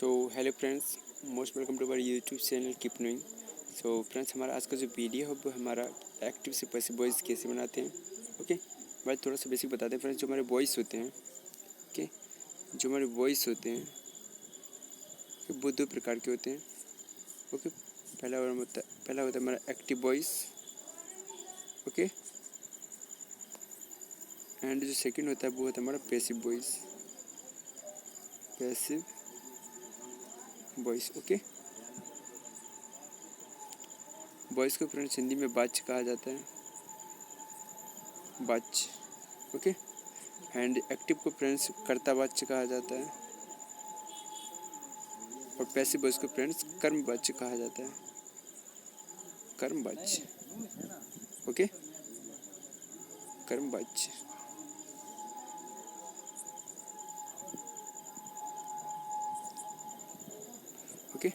So hello friends, most welcome to our YouTube channel keep knowing. So friends, हमारा आज का जो video है वो हमारा एक्टिव से पैसिव वॉइस कैसे बनाते हैं। ओके, भाई थोड़ा सा बेसिक बताते हैं फ्रेंड्स। जो हमारे वॉइस होते हैं, ओके, जो हमारे वॉइस होते हैं वो दो प्रकार के होते हैं। ओके, पहला होता है हमारा एक्टिव वॉइस, ओके, एंड जो सेकंड होता है वो होता है हमारा passive voice, passive voice. Okay, voice को फ्रेंड्स हिंदी में वाच्य कहा जाता है, वाच्य। ओके, एंड एक्टिव को फ्रेंड्स कर्तावाच्य कहा जाता है और पैसिव वॉइस को फ्रेंड्स कर्मवाच्य कहा जाता है, कर्मवाच्य। ओके, कर्मवाच्य। ओके,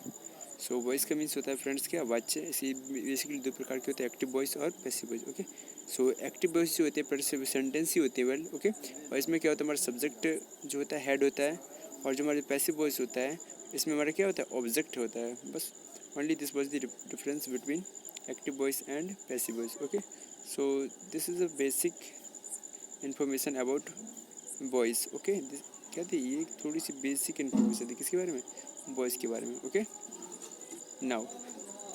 सो वॉइस का मीन्स होता है फ्रेंड्स क्या, वाच्य। इसी बेसिकली दो प्रकार के होते हैं, एक्टिव वॉइस और passive voice. Okay, so active voice जो होती है सेंटेंस ही होती है, वेल, ओके, और इसमें क्या होता है, हमारा सब्जेक्ट जो होता है हेड होता है, और जो हमारे पैसिव वॉइस होता है इसमें हमारा क्या होता है, ऑब्जेक्ट होता है। बस only this was the difference between active voice and passive voice. Okay, so this is a basic information about voice. Okay, क्या थी ये, थोड़ी सी बेसिक इन्फॉर्मेशन थी किसके बारे में, वॉइस के बारे में। ओके, नाउ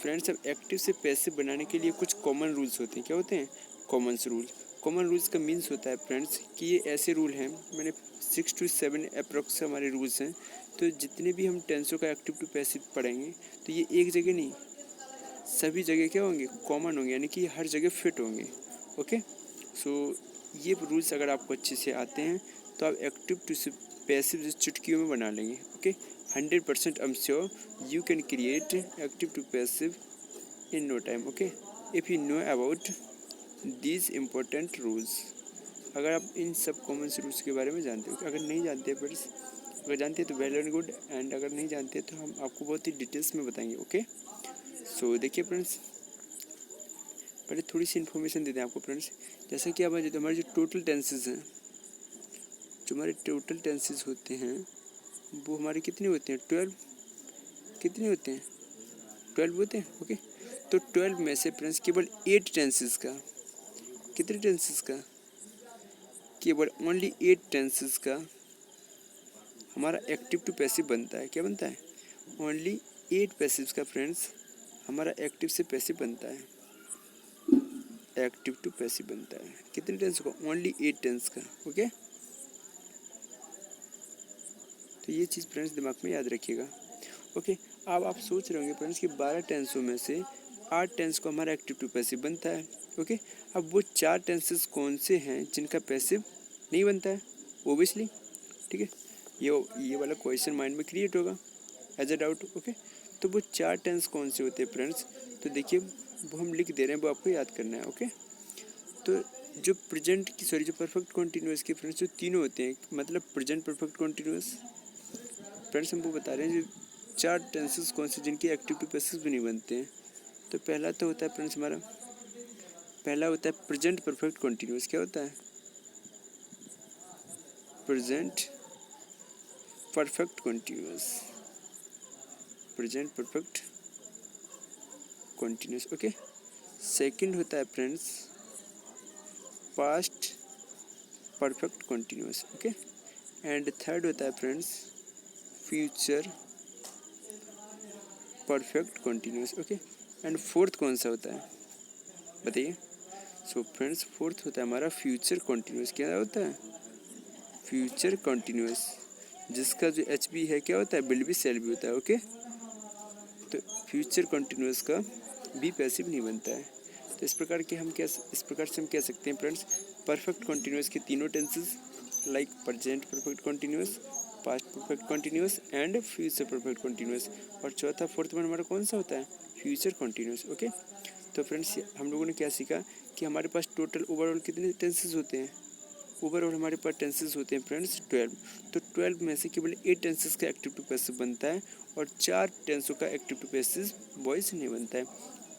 फ्रेंड्स, अब एक्टिव से पैसिव बनाने के लिए कुछ कॉमन रूल्स होते हैं। क्या होते हैं, कॉमन रूल। कॉमन रूल्स का मीन्स होता है फ्रेंड्स कि ये ऐसे रूल हैं, मैंने 6 to 7 अप्रॉक्स हमारे रूल्स हैं। तो जितने भी हम टेंसों का एक्टिव टू पैसिव पढ़ेंगे तो ये एक जगह नहीं, सभी जगह क्या होंगे, कॉमन होंगे, यानी कि हर जगह फिट होंगे। ओके, सो ये रूल्स अगर आपको अच्छे से आते हैं तो आप एक्टिव टू पैसिव चुटकियों में बना लेंगे। Okay, 100% I'm sure you can create active to passive in no time. Okay, if you know about these important rules, अगर आप इन सब कॉमन रूल्स के बारे में जानते हो। अगर नहीं जानते फ्रेंड्स, अगर जानते हैं तो वेल एंड गुड, एंड अगर नहीं जानते तो हम आपको बहुत ही डिटेल्स में बताएंगे। ओके, सो देखिए फ्रेंड्स, पहले थोड़ी सी इन्फॉर्मेशन देते हैं आपको फ्रेंड्स। जैसा कि आप हमारे जो टोटल टेंसेज हैं, जो हमारे टोटल टेंसेज होते हैं वो हमारे कितने होते हैं, 12। कितने होते हैं, 12 होते हैं। ओके, तो 12 में से फ्रेंड्स केवल 8 टेंसेस का, कितने टेंसेस का, केवल ओनली 8 टेंसेस का हमारा एक्टिव टू पैसिव बनता है। क्या बनता है, ओनली 8 पैसिव्स का फ्रेंड्स हमारा एक्टिव से पैसिव बनता है, एक्टिव टू पैसिव बनता है। कितने टेंस का, ओनली 8 टेंस का। ओके, तो ये चीज़ फ्रेंड्स दिमाग में याद रखिएगा। ओके, अब आप सोच रहे होंगे फ्रेंड्स कि 12 टेंसों में से 8 टेंस को हमारा एक्टिव टू पैसिव बनता है। ओके, अब वो 4 टेंसेस कौन से हैं जिनका पैसिव नहीं बनता है, ओबियसली। ठीक है, ये वाला क्वेश्चन माइंड में क्रिएट होगा एज अ डाउट। ओके, तो वो 4 टेंस कौन से होते हैं फ्रेंड्स, तो देखिए वो हम लिख दे रहे हैं, वो आपको याद करना है। ओके, तो जो प्रेजेंट की जो परफेक्ट कॉन्टिन्यूस के फ्रेंड्स जो तीनों होते हैं, मतलब प्रेजेंट परफेक्ट कॉन्टिन्यूस, फ्रेंड्स हमको बता रहे हैं जो 4 टेंसेस कौन से जिनके एक्टिव टू पैसिव भी नहीं बनते हैं। तो पहला तो होता है फ्रेंड्स हमारा, पहला होता है प्रेजेंट परफेक्ट कॉन्टिन्यूस। क्या होता है, present perfect continuous, present perfect continuous. Okay, second होता है friends past perfect continuous. Okay, and third होता है friends future perfect continuous. Okay, and fourth कौन सा होता है बताइए। सो फ्रेंड्स, फोर्थ होता है हमारा फ्यूचर कॉन्टिन्यूस। क्या होता है, फ्यूचर कॉन्टिन्यूस, जिसका जो एच बी है क्या होता है, विल बी सेल भी होता है। ओके, तो फ्यूचर कॉन्टिन्यूस का भी पैसिव नहीं बनता है। तो इस प्रकार से हम कह सकते हैं फ्रेंड्स, परफेक्ट कॉन्टिन्यूस के तीनों tenses like present perfect continuous, past perfect continuous and future perfect continuous, और चौथा फोर्थ वन हमारा कौन सा होता है, फ्यूचर कॉन्टिन्यूस। ओके, तो फ्रेंड्स हम लोगों ने क्या सीखा कि हमारे पास टोटल ओवरऑल कितने टेंसेस होते हैं, ओवरऑल हमारे पास टेंसेस होते हैं फ्रेंड्स 12। तो 12 में से केवल 8 टेंसेस का एक्टिव टू पैसिव बनता है और 4 टेंसों का एक्टिव टू पैसिव वॉइस नहीं बनता है।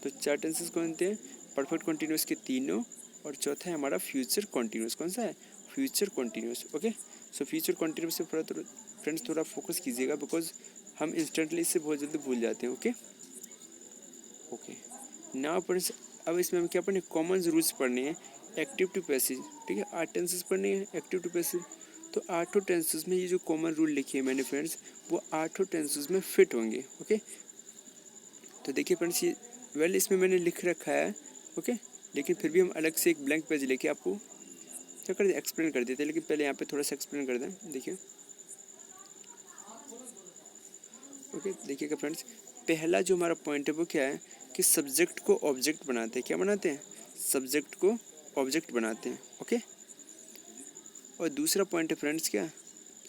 तो 4 टेंसेस कौन बनते हैं, परफेक्ट कॉन्टिन्यूस के तीनों, और चौथा है हमारा फ्यूचर कॉन्टिन्यूस। कौन सा है, future continuous. Okay, so future continuous से फ्रेंड्स थोड़ा फोकस कीजिएगा, बिकॉज हम इंस्टेंटली इससे बहुत जल्दी भूल जाते हैं। ओके ओके नाउ फ्रेंड्स, अब इसमें हम क्या पढ़ने, कॉमन रूल्स पढ़ने हैं एक्टिव टू पैसिव। ठीक है, 8 टेंसेस पढ़ने हैं एक्टिव टू पैसिव। तो 8 टेंसेस में ये जो कॉमन रूल लिखे हैं मैंने फ्रेंड्स, वो 8 टेंसेस में फिट होंगे। ओके तो देखिए फ्रेंड्स, ये इसमें मैंने लिख रखा है। ओके लेकिन फिर भी हम अलग से एक ब्लैंक पेज लेके आपको क्या कर दें, एक्सप्लेन कर देते हैं। लेकिन पहले यहाँ पे थोड़ा सा एक्सप्लेन कर दें। देखिए ओके देखिएगा फ्रेंड्स, पहला जो हमारा पॉइंट है वो क्या है कि सब्जेक्ट को ऑब्जेक्ट बनाते हैं। क्या बनाते हैं, सब्जेक्ट को ऑब्जेक्ट बनाते हैं। ओके और दूसरा पॉइंट है फ्रेंड्स क्या,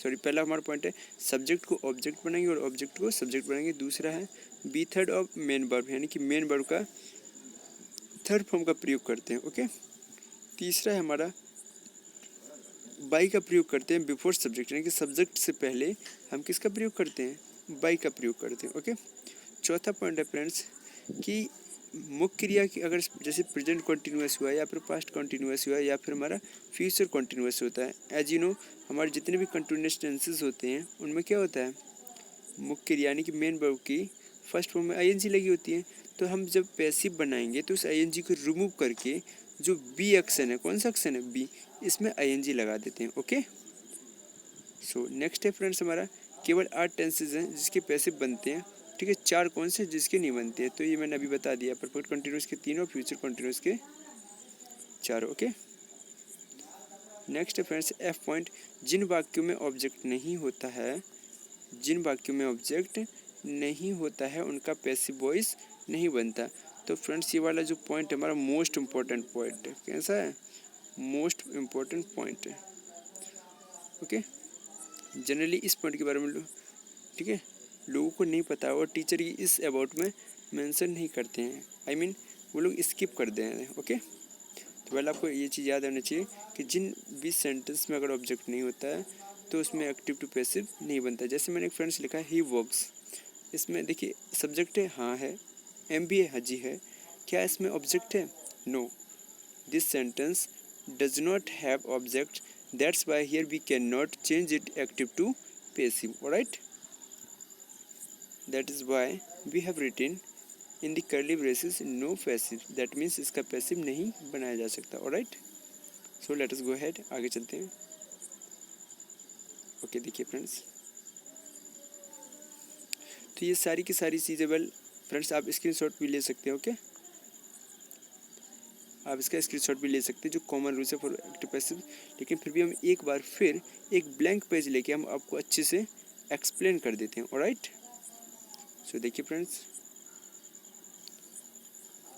सॉरी पहला हमारा पॉइंट है सब्जेक्ट को ऑब्जेक्ट बनाएंगे और ऑब्जेक्ट को सब्जेक्ट बनाएंगे। दूसरा है B third of main verb, यानी कि मेन वर्ब का थर्ड फॉर्म का प्रयोग करते हैं। ओके तीसरा है हमारा बाई का प्रयोग करते हैं बिफोर सब्जेक्ट, यानी कि सब्जेक्ट से पहले हम किसका प्रयोग करते हैं, बाई का प्रयोग करते हैं। ओके चौथा पॉइंट है फ्रेंड्स कि मुख्य क्रिया की अगर जैसे प्रेजेंट कॉन्टिन्यूस हुआ या फिर पास्ट कॉन्टिन्यूस हुआ या फिर हमारा फ्यूचर कॉन्टिन्यूस होता है। एज यू नो हमारे जितने भी कंटिन्यूस टेंसेस होते हैं उनमें क्या होता है, मुख्य क्रिया यानी कि मेन वर्ब की फर्स्ट फॉर्म में आईएनजी लगी होती है। तो हम जब पैसिव बनाएंगे तो उस आईएनजी को रिमूव करके जो बी एक्शन है, कौन सा एक्शन है, बी, इसमें आईएनजी लगा देते हैं। ओके सो नेक्स्ट है फ्रेंड्स हमारा केवल 8 टेंसेज हैं जिसके पैसिव बनते हैं। ठीक है 4 कौन से जिसके नहीं बनते हैं, तो ये मैंने अभी बता दिया, परफेक्ट कंटिन्यूस के 3 और फ्यूचर कंटिन्यूस के 4। ओके नेक्स्ट है फ्रेंड्स एफ पॉइंट, जिन वाक्यों में ऑब्जेक्ट नहीं होता है, जिन वाक्यों में ऑब्जेक्ट नहीं होता है उनका पैसिव वॉइस नहीं बनता। तो फ्रेंड्स ये वाला जो पॉइंट है हमारा मोस्ट इम्पोर्टेंट पॉइंट है। कैसा है, मोस्ट इम्पोर्टेंट पॉइंट है। ओके जनरली इस पॉइंट के बारे में ठीक है लोगों को नहीं पता और टीचर इस अबाउट में मेंशन नहीं करते हैं, आई मीन वो लोग स्किप कर दे हैं। ओके तो पहले आपको ये चीज़ याद होनी चाहिए कि जिन भी सेंटेंस में अगर ऑब्जेक्ट नहीं होता है तो उसमें एक्टिव टू पैसिव नहीं बनता। जैसे मैंने एक फ्रेंड्स लिखा है ही वर्क्स, इसमें देखिए सब्जेक्ट है, हाँ है, एम भी है, हाँ जी है, क्या इसमें ऑब्जेक्ट है, no, this sentence does not have object, that's why here we can not change it active to passive. Alright that is why we have written in the curly braces no passive, that means इसका passive नहीं बनाया जा सकता। Alright so let us go ahead, आगे चलते हैं। Okay देखिए friends, तो ये सारी की सारी चीज़ें वेल फ्रेंड्स आप स्क्रीनशॉट भी ले सकते हो। ओके आप इसका स्क्रीनशॉट भी ले सकते हैं जो कॉमन रूल्स है फॉर एक्टिव पैसिव। लेकिन फिर भी हम एक बार फिर एक ब्लैंक पेज लेके हम आपको अच्छे से एक्सप्लेन कर देते हैं। ऑलराइट सो देखिए फ्रेंड्स,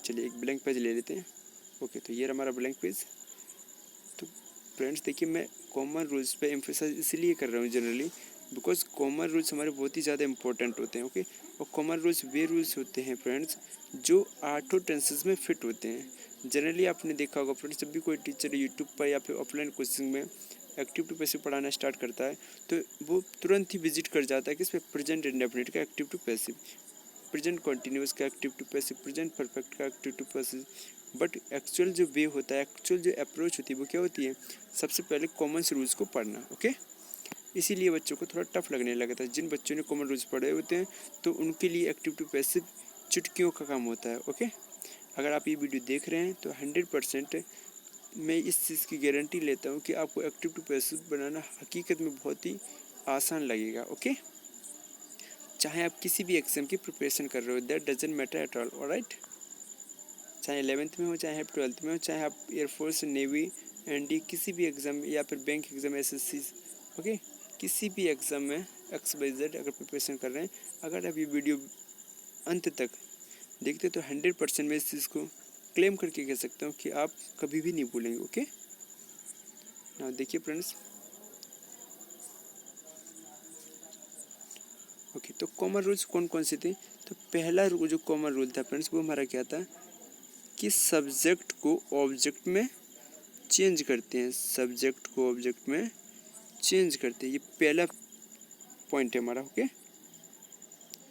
चलिए एक ब्लैंक पेज ले लेते हैं। ओके तो ये हमारा ब्लैंक पेज। तो फ्रेंड्स देखिए मैं कॉमन रूल्स पे एम्फेसाइज इसलिए कर रहा हूँ जनरली बिकॉज कॉमन रूल्स हमारे बहुत ही ज़्यादा इंपॉर्टेंट होते हैं। ओके और कॉमन रूल्स वे रूल्स होते हैं फ्रेंड्स जो 8 टेंसेस में फिट होते हैं। जनरली आपने देखा होगा फ्रेंड्स, जब भी कोई टीचर यूट्यूब पर या फिर ऑफलाइन कोचिंग में एक्टिव टू पैसिव पढ़ाना स्टार्ट करता है तो वो तुरंत ही विजिट कर जाता है कि इसमें प्रेजेंट इंडेफिनिट का active to passive, present continuous का active to passive, present perfect का active to passive. But actual जो वे होता है, एक्चुअल जो अप्रोच होती है वो क्या होती है, सबसे पहले कॉमन रूल्स को पढ़ना। ओके इसीलिए बच्चों को थोड़ा टफ लगने लगा था। जिन बच्चों ने कॉमन रूल्स पढ़े होते हैं तो उनके लिए एक्टिव टू पैसिव चुटकियों का काम होता है। ओके अगर आप ये वीडियो देख रहे हैं तो 100% मैं इस चीज़ की गारंटी लेता हूँ कि आपको एक्टिव टू पैसिव बनाना हकीकत में बहुत ही आसान लगेगा। ओके चाहे आप किसी भी एग्जाम की प्रिपरेशन कर रहे हो, that doesn't matter at all. Alright चाहे 11th में हो, चाहे आप 12th में हो, चाहे आप एयरफोर्स, नेवी, एनडी किसी भी एग्ज़ाम या फिर बैंक एग्ज़ाम, एसएससी, ओके किसी भी एग्ज़ाम में XYZ अगर प्रिपरेशन कर रहे हैं, अगर आप ये वीडियो अंत तक देखते तो 100% मैं इस चीज़ को क्लेम करके कह सकता हूँ कि आप कभी भी नहीं भूलेंगे। ओके ना देखिए फ्रेंड्स, ओके तो कॉमन रूल्स कौन कौन से थे। तो पहला जो कॉमन रूल था फ्रेंड्स वो हमारा क्या था कि सब्जेक्ट को ऑब्जेक्ट में चेंज करते हैं, सब्जेक्ट को ऑब्जेक्ट में चेंज करते हैं। ये पहला पॉइंट है हमारा। ओके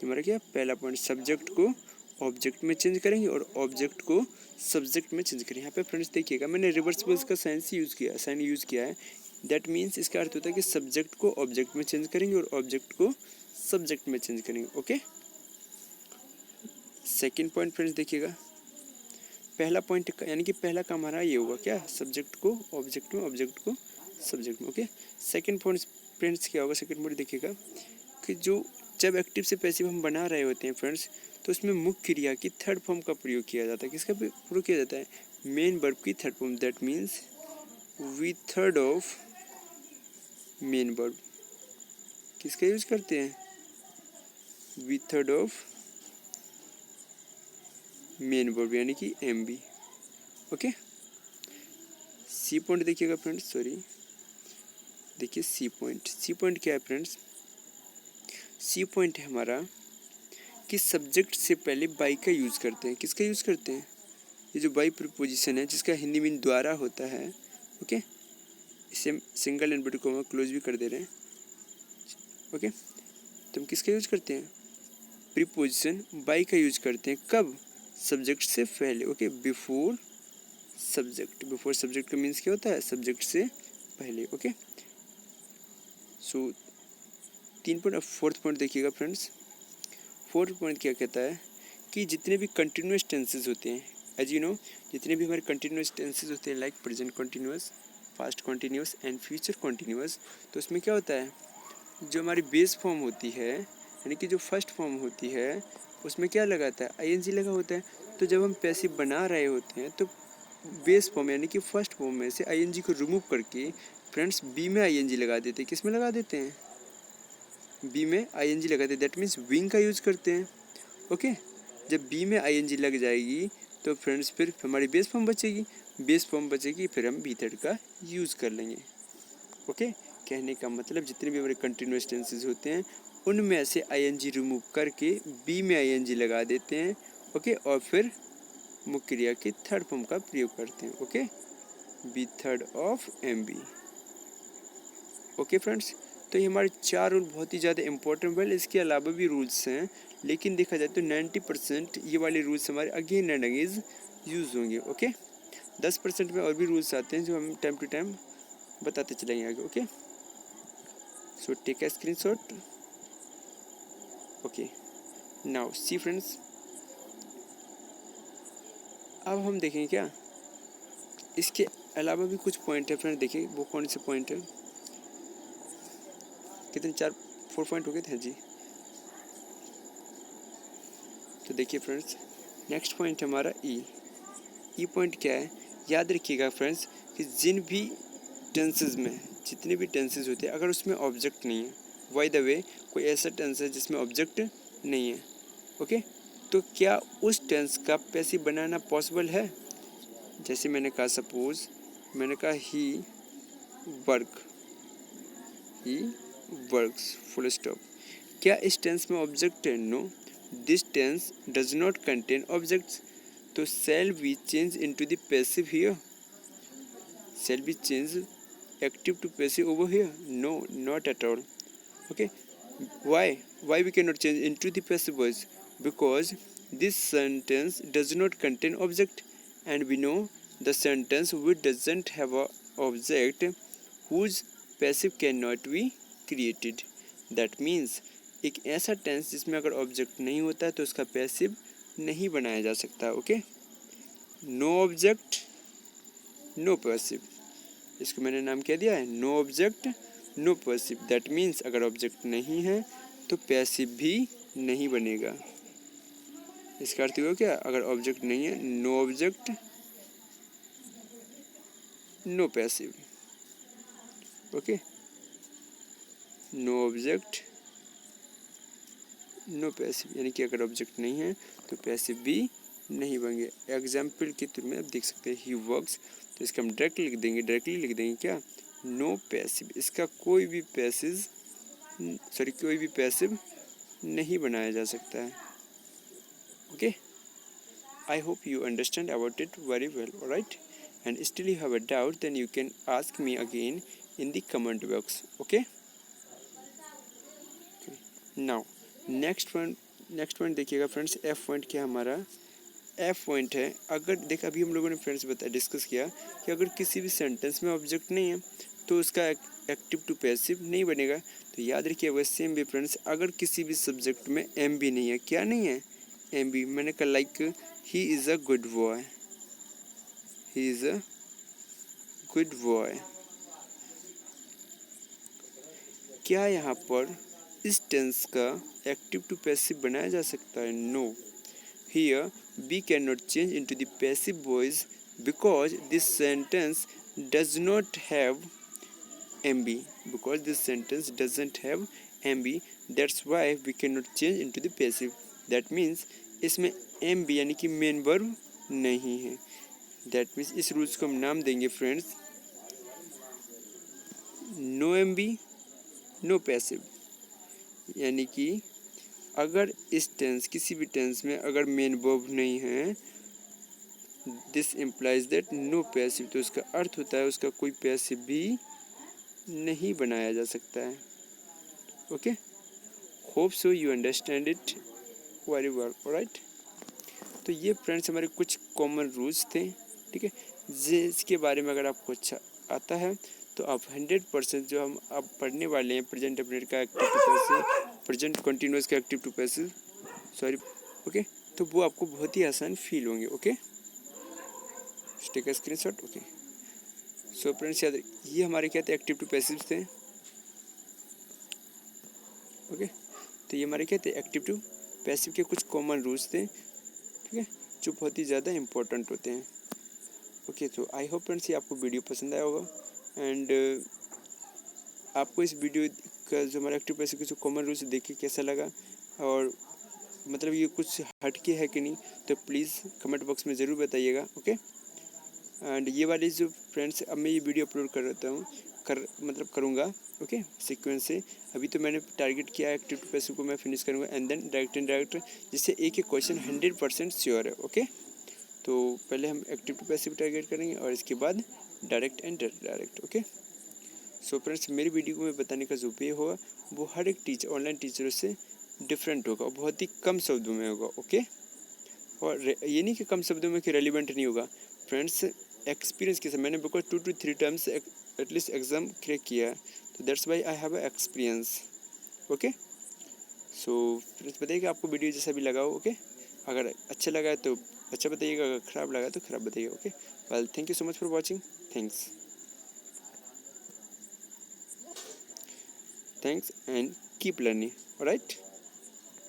हमारा क्या पहला पॉइंट, सब्जेक्ट को ऑब्जेक्ट में चेंज करेंगे और ऑब्जेक्ट को सब्जेक्ट में चेंज करेंगे। यहाँ पे फ्रेंड्स देखिएगा मैंने रिवर्सिबल्स का साइन यूज़ किया है। दैट मीन्स इसका अर्थ होता है कि सब्जेक्ट को ऑब्जेक्ट में चेंज करेंगे और ऑब्जेक्ट को सब्जेक्ट में चेंज करेंगे। ओके, सेकंड पॉइंट फ्रेंड्स देखिएगा, पहला पॉइंट यानी कि पहला काम हमारा ये हुआ क्या, सब्जेक्ट को ऑब्जेक्ट में, ऑब्जेक्ट को सब्जेक्ट में। ओके, सेकंड पॉइंट फ्रेंड्स क्या होगा, सेकंड पॉइंट देखिएगा कि जो जब एक्टिव से पैसिव हम बना रहे होते हैं फ्रेंड्स, तो उसमें मुख्य क्रिया की थर्ड फॉर्म का प्रयोग किया जाता है। किसका प्रयोग किया जाता है, मेन वर्ब की third form, that means V third of main verb. किसका यूज करते हैं, V third of main verb यानी कि M B. Okay, C point देखिएगा फ्रेंड्स, सॉरी देखिए सी पॉइंट क्या है फ्रेंड्स, सी पॉइंट है हमारा कि सब्जेक्ट से पहले बाई का यूज करते हैं। किसका यूज करते हैं, ये जो बाई प्रीपोजिशन है जिसका हिंदी मीन द्वारा होता है। ओके, इसे हम सिंगल इन्वर्टेड कॉमा क्लोज भी कर दे रहे हैं। ओके, तो हम किसका यूज करते हैं, प्रीपोजिशन बाई का यूज करते हैं। कब, सब्जेक्ट से पहले। Okay, before subject, before subject का मीन्स क्या होता है, सब्जेक्ट से पहले। ओके, सो तीन पॉइंट। अब फोर्थ पॉइंट देखिएगा फ्रेंड्स, फोर्थ पॉइंट क्या कहता है कि जितने भी कंटिन्यूस टेंसेज होते हैं, एज यू नो, जितने भी हमारे कंटिन्यूस टेंसेज होते हैं like present continuous, past continuous and future continuous, तो उसमें क्या होता है, जो हमारी बेस फॉर्म होती है यानी कि जो फर्स्ट फॉर्म होती है उसमें क्या लगाता है, आईएनजी लगा होता है। तो जब हम पैसिव बना रहे होते हैं तो बेस फॉर्म यानी कि फर्स्ट फॉर्म में से आईएनजी को रिमूव करके फ्रेंड्स बी में आईएनजी लगा देते हैं। किस में लगा देते हैं, बी में आईएनजी लगाते हैं, दैट मीन्स विंग का यूज करते हैं। ओके, जब बी में आईएनजी लग जाएगी तो फ्रेंड्स फिर हमारी बेस फॉर्म बचेगी, बेस फॉर्म बचेगी, फिर हम बी थर्ड का यूज कर लेंगे। ओके, कहने का मतलब जितने भी हमारे कंटिन्यूस टेंसेज होते हैं उनमें से आईएनजी रिमूव करके बी में आईएनजी लगा देते हैं। ओके, और फिर मुख्य क्रिया की थर्ड फॉर्म का प्रयोग करते हैं। Okay, B third of M B. Okay friends, तो ये हमारे चार रूल बहुत ही ज़्यादा इंपॉर्टेंट। वेल इसके अलावा भी रूल्स हैं, लेकिन देखा जाए तो 90% ये वाले रूल्स हमारे अगेन एंड अगेन यूज़ होंगे। ओके, 10% में और भी रूल्स आते हैं जो हम टाइम टू टाइम बताते चलेंगे आगे। Okay, so take a screenshot. Okay, now see friends, अब हम देखेंगे क्या, इसके अलावा भी कुछ पॉइंट है फ्रेंड। देखिए वो कौन से पॉइंट है, कितने, 4 पॉइंट हो गए थे जी। तो देखिए फ्रेंड्स, नेक्स्ट पॉइंट हमारा ई पॉइंट क्या है, याद रखिएगा फ्रेंड्स कि जिन भी टेंसेज में, जितने भी टेंसेज होते हैं अगर उसमें ऑब्जेक्ट नहीं है, बाय द वे कोई ऐसा टेंस है जिसमें ऑब्जेक्ट नहीं है, ओके, तो क्या उस टेंस का पैसिव बनाना पॉसिबल है। जैसे मैंने कहा, सपोज मैंने कहा he work, he works, full stop, क्या इस टेंस में ऑब्जेक्ट है, no, this tense does not contain objects, तो shall we change into the passive here, shall we change active to passive over here, no, not at all. Okay, why we cannot change into the passive voice, because this sentence does not contain object, and we know the sentence which doesn't have a object whose passive cannot be created, that means एक ऐसा tense जिसमें अगर object नहीं होता है तो उसका passive नहीं बनाया जा सकता। Okay, no object no passive, इसको मैंने नाम क्या दिया है, no object no passive, that means अगर ऑब्जेक्ट नहीं है तो पैसिव भी नहीं बनेगा। इसका अर्थ हुआ क्या, अगर ऑब्जेक्ट नहीं है, no object no passive. Okay, no object no passive, यानी कि अगर ऑब्जेक्ट नहीं है तो पैसिव भी नहीं बनेंगे। एग्जाम्पल के थ्रू में आप देख सकते हैं, ही वर्क्स, तो इसका हम डायरेक्टली लिख देंगे क्या, नो पैसिव, इसका कोई भी पैसिव नहीं बनाया जा सकता है। Okay, I hope you understand about it very well, alright, and still you have a doubt then you can ask me again in the comment box. Okay, now next point देखिएगा friends, F point क्या हमारा, F point है, अगर देख अभी हम लोगों ने फ्रेंड्स डिस्कस किया कि अगर किसी भी सेंटेंस में ऑब्जेक्ट नहीं है तो उसका एक्टिव टू पैसिव नहीं बनेगा। तो याद रखिए वह सेम भी फ्रेंड्स, अगर किसी भी सब्जेक्ट में एम बी नहीं है, क्या नहीं है, एम बी, मैंने कहा like he is a good boy, he is a good boy, क्या यहाँ पर इस टेंस का एक्टिव टू पैसिव बनाया जा सकता है? No, here we can not change into the passive voice because this sentence does not have MB, because this sentence doesn't have MB, that's why we cannot change into the passive. That means इसमें MB यानी कि main verb नहीं है। That means इस rules को हम नाम देंगे friends no MB no passive, यानी कि अगर इस टेंस किसी भी टेंस में अगर मेन वर्ब नहीं है, this implies that no passive, तो उसका अर्थ होता है उसका कोई पैसिव भी नहीं बनाया जा सकता है। Okay, hope so you understand it very well, alright. तो ये फ्रेंड्स हमारे कुछ कॉमन रूल्स थे, ठीक है, जिसके बारे में अगर आपको अच्छा आता है तो आप 100% जो हम अब पढ़ने वाले हैं प्रेजेंट डेफिनेट का active to passive, present continuous का active to passive, sorry, okay, तो वो आपको बहुत ही आसान फील होंगे। Okay, take a screenshot. Okay, so friends याद ये हमारे क्या थे, एक्टिव टू पैसिव थे। ओके, तो ये हमारे क्या थे, एक्टिव टू पैसिव के कुछ कॉमन रूल्स थे, ठीक है, जो बहुत ही ज़्यादा इंपॉर्टेंट होते हैं। ओके, तो आई होप फ्रेंड्स ये आपको वीडियो पसंद आया होगा एंड आपको इस वीडियो का जो हमारा एक्टिव पैसिव के जो कॉमन रूल्स देख के कैसा लगा, और मतलब ये कुछ हटके है कि नहीं, तो प्लीज़ कमेंट बॉक्स में ज़रूर बताइएगा। ओके, एंड ये वाली जो फ्रेंड्स अब मैं ये वीडियो अपलोड कर रहता हूँ करूँगा, ओके, सीक्वेंस से। अभी तो मैंने टारगेट किया है एक्टिव टू पैसिव को मैं फिनिश करूँगा एंड देन डायरेक्ट इनडायरेक्ट, जिससे एक क्वेश्चन 100% श्योर है। ओके, तो पहले हम एक्टिव टू पैसिव टारगेट करेंगे और इसके बाद direct and direct. Okay, so friends मेरी वीडियो में बताने का जो वे होगा वो हर एक ऑनलाइन टीचरों से डिफरेंट होगा, बहुत ही कम शब्दों में होगा। ओके, और ये नहीं कि कम शब्दों में कि रेलिवेंट नहीं होगा फ्रेंड्स, एक्सपीरियंस के साथ मैंने बिल्कुल 2 to 3 times at least exam crack किया है, तो that's why I have a experience. Okay, so friends बताइएगा आपको वीडियो जैसा भी लगा हो। ओके, अगर अच्छा लगा है तो अच्छा बताइएगा, अगर ख़राब लगा तो ख़राब बताइएगा। Okay, well thank you so much for watching, thanks and keep learning, alright.